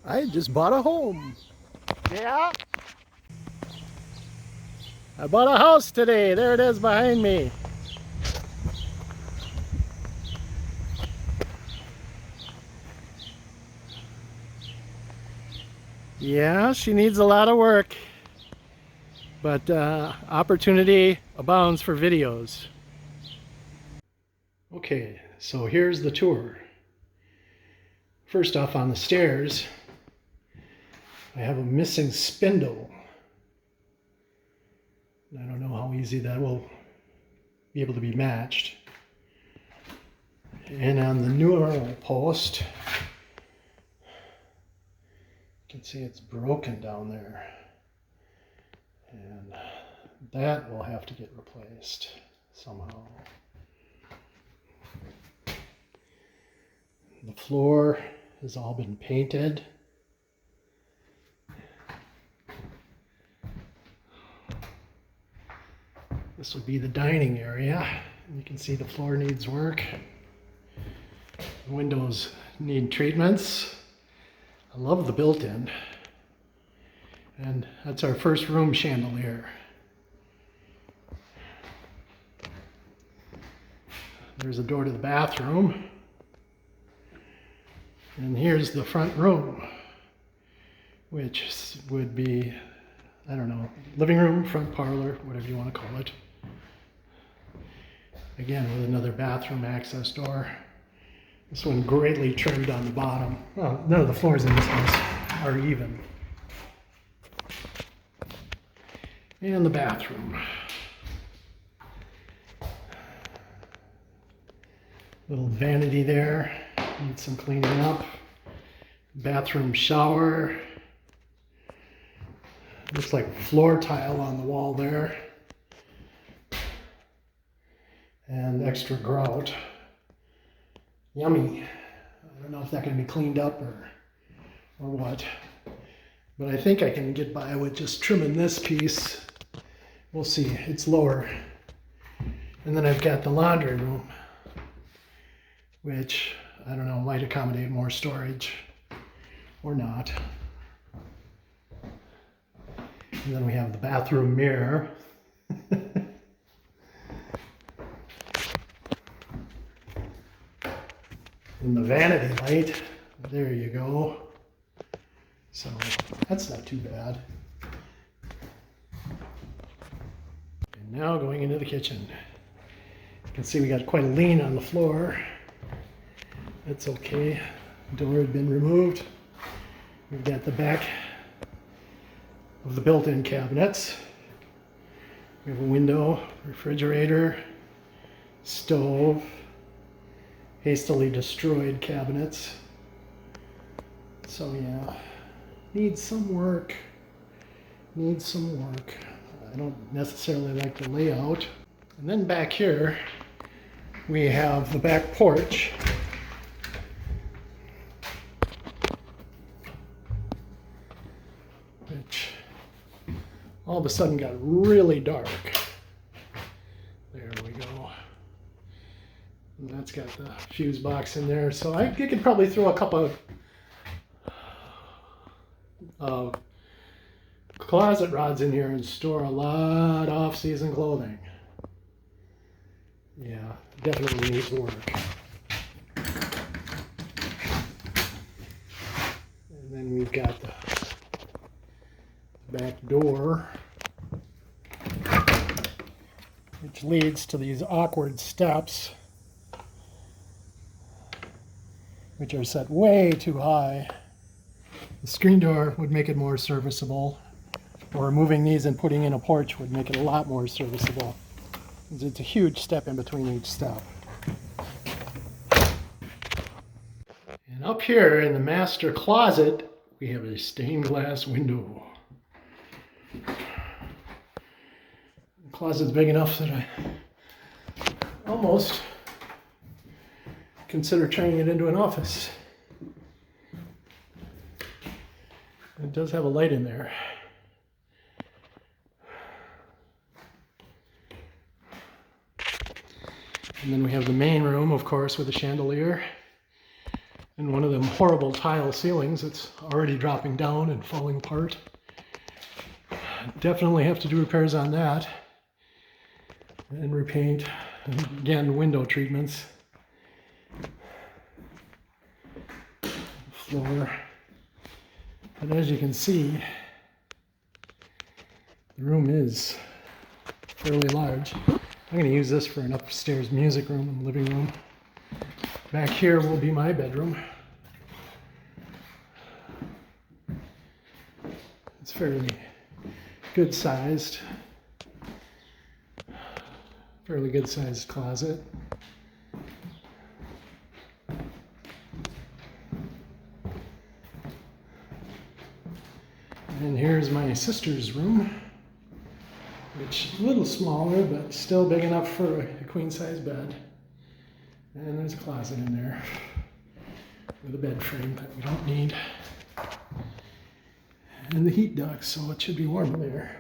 I just bought a home. Yeah? I bought a house today. There it is behind me. Yeah, she needs a lot of work, but opportunity abounds for videos. Okay, so here's the tour. First off, on the stairs, I have a missing spindle. I don't know how easy that will be able to be matched. And on the neural post, you can see it's broken down there. And that will have to get replaced somehow. The floor has all been painted. This would be the dining area. You can see the floor needs work. The windows need treatments. I love the built-in. And that's our first room chandelier. There's a door to the bathroom. And here's the front room, which would be, I don't know, living room, front parlor, whatever you want to call it. Again, with another bathroom access door. This one greatly trimmed on the bottom. Well, none of the floors in this house are even. And the bathroom. Little vanity there, needs some cleaning up. Bathroom shower. Looks like floor tile on the wall there. And extra grout. Yummy. I don't know if that can be cleaned up or what. But I think I can get by with just trimming this piece. We'll see. It's lower. And then I've got the laundry room, which, I don't know, might accommodate more storage or not. And then we have the bathroom mirror. And the vanity light. There you go. So that's not too bad. And now going into the kitchen. You can see we got quite a lean on the floor. That's okay. Door had been removed. We've got the back of the built-in cabinets. We have a window, refrigerator, stove, hastily destroyed cabinets. So yeah, needs some work. Needs some work. I don't necessarily like the layout. And then back here, we have the back porch. Which all of a sudden got really dark. There we go. And that's got the fuse box in there. So you could probably throw a couple of closet rods in here and store a lot of off-season clothing. Yeah, definitely needs work. And then we've got the back door, which leads to these awkward steps, which are set way too high. The screen door would make it more serviceable, or removing these and putting in a porch would make it a lot more serviceable. It's a huge step in between each step. And up here in the master closet, we have a stained glass window. The closet's big enough that I almost consider turning it into an office. It does have a light in there. And then we have the main room, of course, with a chandelier. And one of them horrible tile ceilings that's already dropping down and falling apart. Definitely have to do repairs on that. And repaint. And again, window treatments. Floor. But as you can see, the room is fairly large. I'm going to use this for an upstairs music room and living room. Back here will be my bedroom. It's fairly good sized. Fairly good sized closet. And here's my sister's room, which is a little smaller, but still big enough for a queen size bed. And there's a closet in there with a bed frame that we don't need. And the heat duct, so it should be warm in there.